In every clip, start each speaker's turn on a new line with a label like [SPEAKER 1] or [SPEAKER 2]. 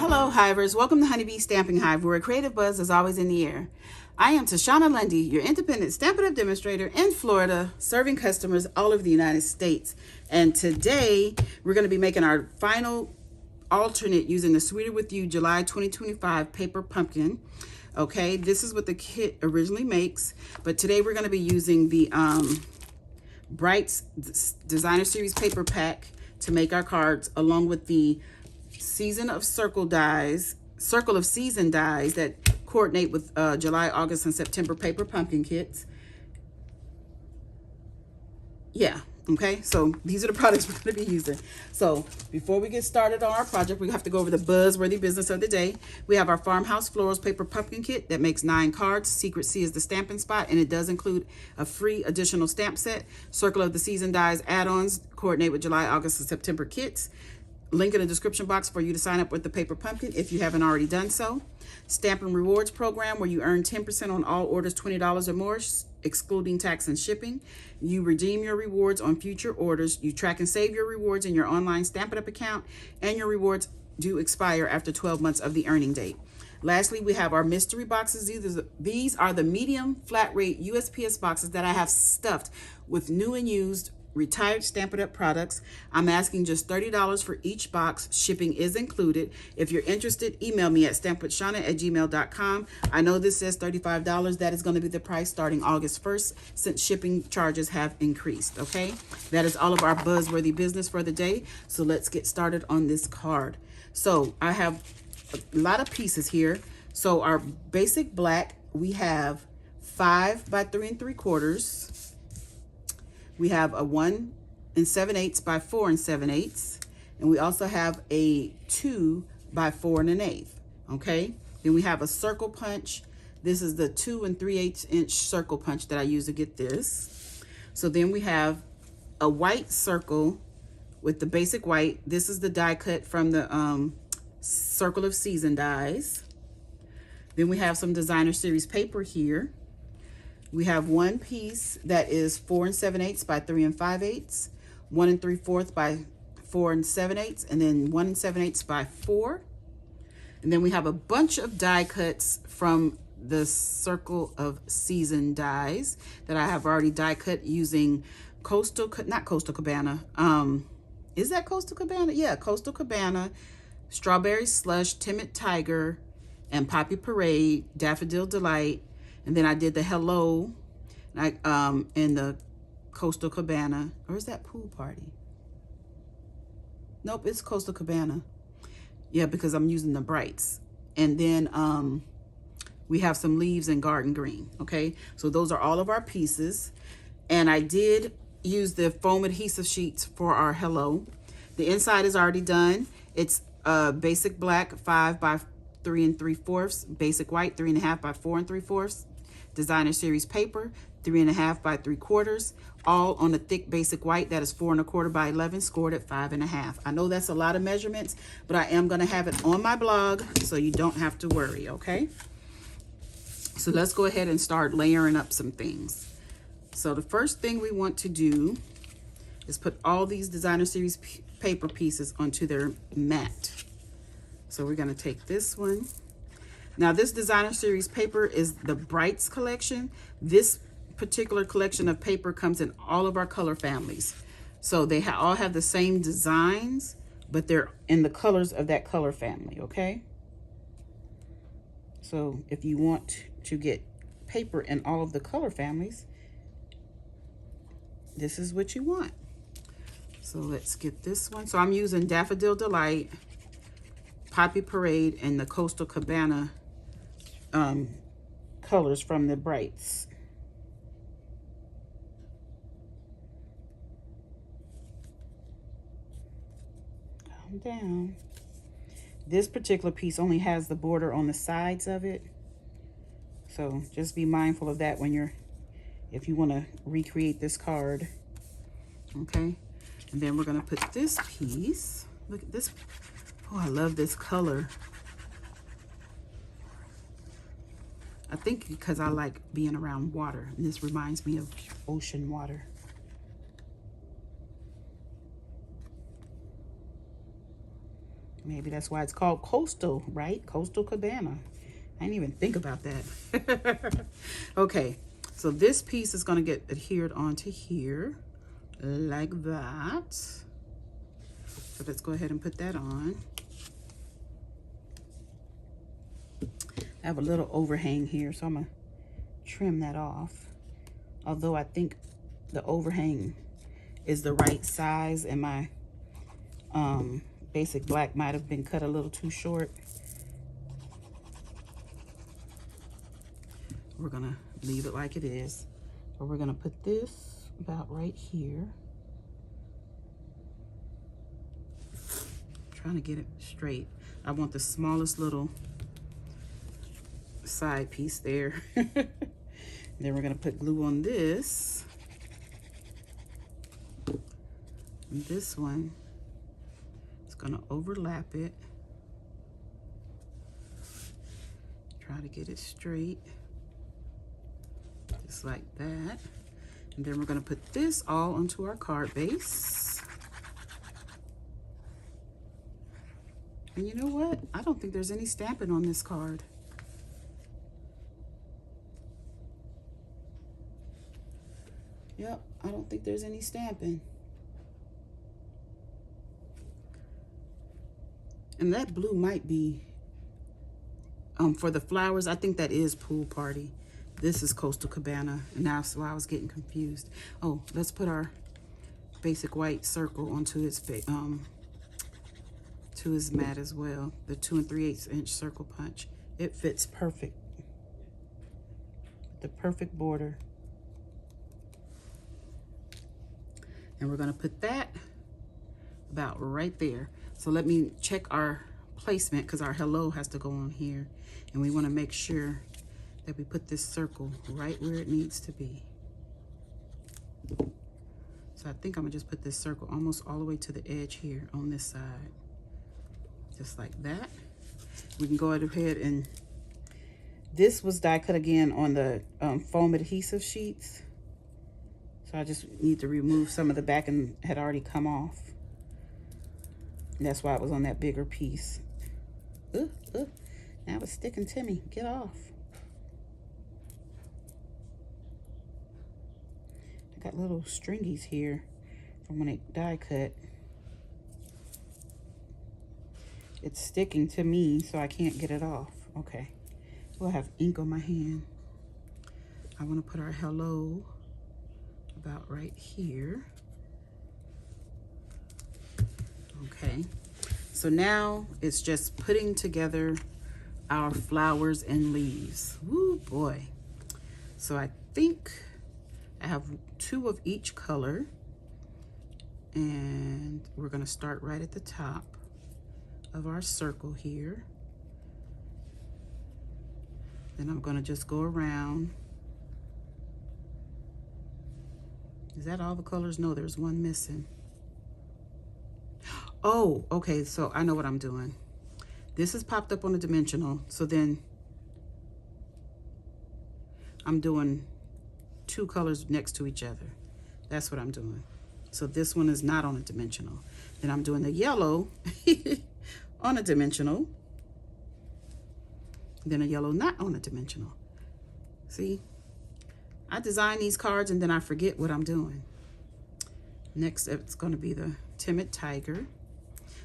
[SPEAKER 1] Hello, Hivers. Welcome to Honeybee Stamping Hive, where a creative buzz is always in the air. I am Tashana Lundy, your independent Stampin' Up demonstrator in Florida, serving customers all over the United States. And today, we're going to be making our final alternate using the Sweeter With You July 2025 paper pumpkin. Okay, this is what the kit originally makes, but today we're going to be using the Brights Designer Series paper pack to make our cards, along with the Circle of Season dies that coordinate with July, August, and September paper pumpkin kits. Yeah, okay, so these are the products we're going to be using. So before we get started on our project, we have to go over the buzzworthy business of the day. We have our Farmhouse Florals paper pumpkin kit that makes 9 cards. Secret C is the stamping spot, and it does include a free additional stamp set. Circle of the Season dies add-ons coordinate with July, August, and September kits. Link in the description box for you to sign up with the paper pumpkin if you haven't already done so. Stampin' Rewards program where you earn 10% on all orders $20 or more, excluding tax and shipping. You redeem your rewards on future orders. You track and save your rewards in your online Stampin' Up account, and your rewards do expire after 12 months of the earning date. Lastly, we have our mystery boxes. These are the medium flat rate USPS boxes that I have stuffed with new and used retired Stampin' Up products. I'm asking just $30 for each box. Shipping is included. If you're interested, email me at stampwithshawna@gmail.com. I know this says $35. That is going to be the price starting August 1st since shipping charges have increased, okay? That is all of our buzzworthy business for the day. So let's get started on this card. So I have a lot of pieces here. So our basic black, we have 5 by 3 3/4. We have a 1 7/8 by 4 7/8, and we also have a 2 by 4 1/8. Okay, then we have a circle punch. This is the 2 3/8 inch circle punch that I use to get this. So then we have a white circle with the basic white. This is the die cut from the Circle of Season dies. Then we have some Designer Series paper here. We have one piece that is 4 7/8 by 3 5/8, 1 3/4 by 4 7/8, and then 1 7/8 by 4. And then we have a bunch of die cuts from the Circle of Season dies that I have already die cut using not Coastal Cabana. Is that Coastal Cabana? Yeah, Coastal Cabana, Strawberry Slush, Timid Tiger, and Poppy Parade, Daffodil Delight. And then I did the Hello, in the Coastal Cabana. Or is that Pool Party? Nope, it's Coastal Cabana. Yeah, because I'm using the Brights. And then we have some leaves and Garden Green, okay? So those are all of our pieces. And I did use the foam adhesive sheets for our Hello. The inside is already done. It's basic black, 5 by 3 3/4, basic white, 3 1/2 by 4 3/4. Designer Series paper, 3 1/2 by 3/4, all on a thick basic white that is 4 1/4 by 11, scored at 5 1/2. I know that's a lot of measurements, but I am going to have it on my blog so you don't have to worry, okay? So let's go ahead and start layering up some things. So the first thing we want to do is put all these Designer Series paper pieces onto their mat. So we're going to take this one. Now this Designer Series paper is the Brights collection. This particular collection of paper comes in all of our color families. So they all have the same designs, but they're in the colors of that color family, okay? So if you want to get paper in all of the color families, this is what you want. So let's get this one. So I'm using Daffodil Delight, Poppy Parade, and the Coastal Cabana colors from the Brights. Calm down. This particular piece only has the border on the sides of it, so just be mindful of that when if you want to recreate this card. Okay, and then we're going to put this piece. Look at this. Oh, I love this color. I think because I like being around water, and this reminds me of ocean water. Maybe that's why it's called Coastal, right? Coastal Cabana. I didn't even think about that. Okay, so this piece is going to get adhered onto here like that. So let's go ahead and put that on. I have a little overhang here, so I'm going to trim that off. Although I think the overhang is the right size, and my basic black might have been cut a little too short. We're gonna leave it like it is. But we're gonna put this about right here. Trying to get it straight. I want the smallest little side piece there. Then we're gonna put glue on this. And this one is gonna overlap it. Try to get it straight. Just like that. And then we're gonna put this all onto our card base. And you know what? I don't think there's any stamping on this card. Yep, I don't think there's any stamping. And that blue might be, for the flowers, I think that is Pool Party. This is Coastal Cabana, and that's why I was getting confused. Oh, let's put our basic white circle onto his to his mat as well. The 2 3/8 inch circle punch. It fits perfect. The perfect border. And we're gonna put that about right there. So let me check our placement, because our hello has to go on here, and we want to make sure that we put this circle right where it needs to be. So I think I'm gonna just put this circle almost all the way to the edge here on this side, just like that. We can go ahead and, this was die cut again on the foam adhesive sheets, so I just need to remove some of the back and had already come off. And that's why it was on that bigger piece. Now it's sticking to me. Get off. I got little stringies here from when it die cut. It's sticking to me, so I can't get it off. Okay. We'll have ink on my hand. I want to put our hello about right here. Okay, so now it's just putting together our flowers and leaves. Woo boy. So I think I have 2 of each color, and we're gonna start right at the top of our circle here. Then I'm gonna just go around. Is that all the colors? No, there's one missing. Oh, okay, so I know what I'm doing. This is popped up on the dimensional, so then I'm doing 2 colors next to each other. That's what I'm doing. So this one is not on a dimensional. Then I'm doing the yellow on a dimensional. Then a yellow not on a dimensional. See? I design these cards and then I forget what I'm doing. Next, it's going to be the Timid Tiger.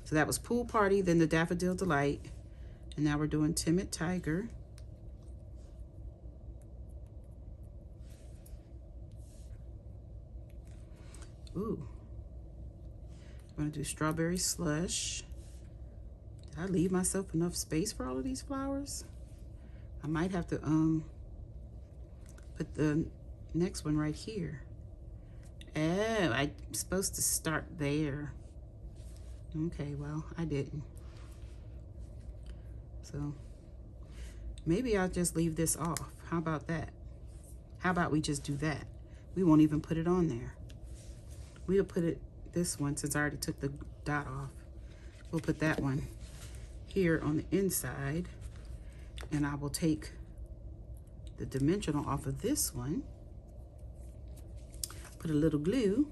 [SPEAKER 1] So that was Pool Party, then the Daffodil Delight. And now we're doing Timid Tiger. Ooh. I'm going to do Strawberry Slush. Did I leave myself enough space for all of these flowers? I might have to put the next one right here. Oh, I'm supposed to start there. Okay, well, I didn't. So maybe I'll just leave this off. How about that? How about we just do that? We won't even put it on there. We'll put it, this one, since I already took the dot off, we'll put that one here on the inside, and I will take the dimensional off of this one, put a little glue,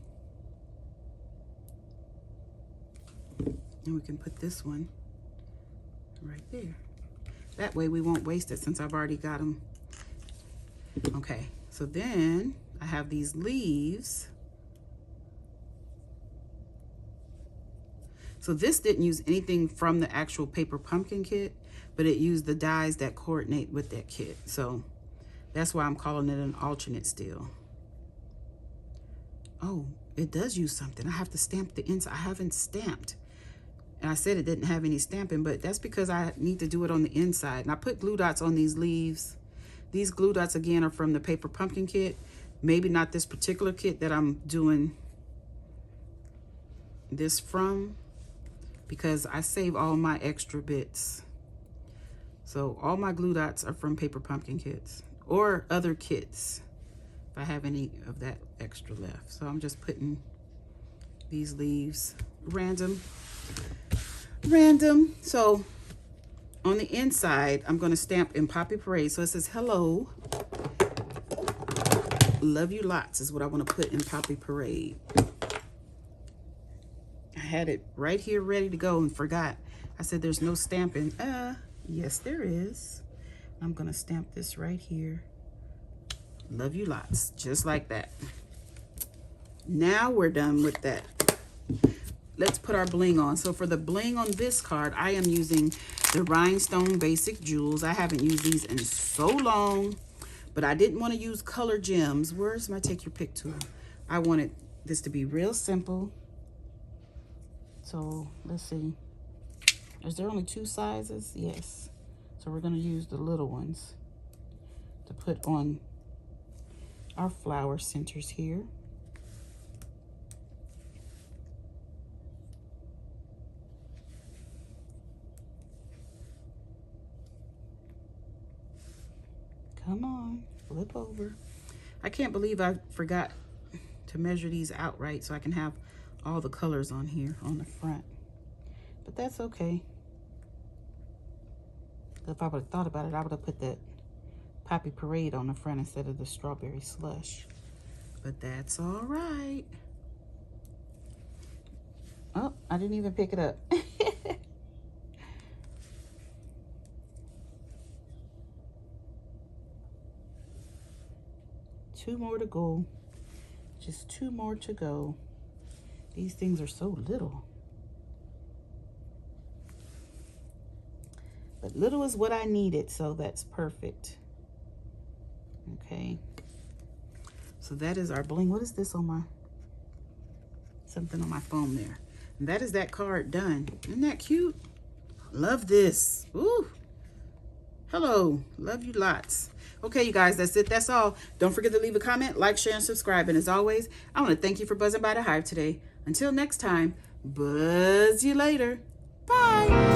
[SPEAKER 1] and we can put this one right there. That way we won't waste it since I've already got them. Okay, so then I have these leaves. So this didn't use anything from the actual paper pumpkin kit, but it used the dies that coordinate with that kit. So that's why I'm calling it an alternate still. Oh, it does use something. I have to stamp the inside. I haven't stamped. And I said it didn't have any stamping, but that's because I need to do it on the inside. And I put glue dots on these leaves. These glue dots, again, are from the paper pumpkin kit. Maybe not this particular kit that I'm doing this from, because I save all my extra bits. So all my glue dots are from paper pumpkin kits or other kits if I have any of that extra left. So I'm just putting these leaves random. So on the inside, I'm going to stamp in Poppy Parade. So it says, hello, love you lots is what I want to put in Poppy Parade. I had it right here ready to go and forgot. I said there's no stamping. Yes, there is. I'm going to stamp this right here. Love you lots, just like that. Now we're done with that. Let's put our bling on. So for the bling on this card, I am using the Rhinestone Basic Jewels. I haven't used these in so long, but I didn't want to use color gems. Where's my take your pick tool? I wanted this to be real simple. So let's see. Is there only 2 sizes? Yes. So we're going to use the little ones to put on our flower centers here. Come on, flip over. I can't believe I forgot to measure these out right so I can have all the colors on here on the front. But that's okay. If I would have thought about it, I would have put that Poppy Parade on the front instead of the Strawberry Slush. But that's all right. Oh, I didn't even pick it up. 2 more to go. Just 2 more to go. These things are so little. But little is what I needed, so that's perfect. Okay. So that is our bling. What is this on my, something on my phone there. And that is that card done. Isn't that cute? Love this. Ooh. Hello. Love you lots. Okay, you guys, that's it. That's all. Don't forget to leave a comment, like, share, and subscribe. And as always, I want to thank you for buzzing by the Hive today. Until next time, buzz you later. Bye.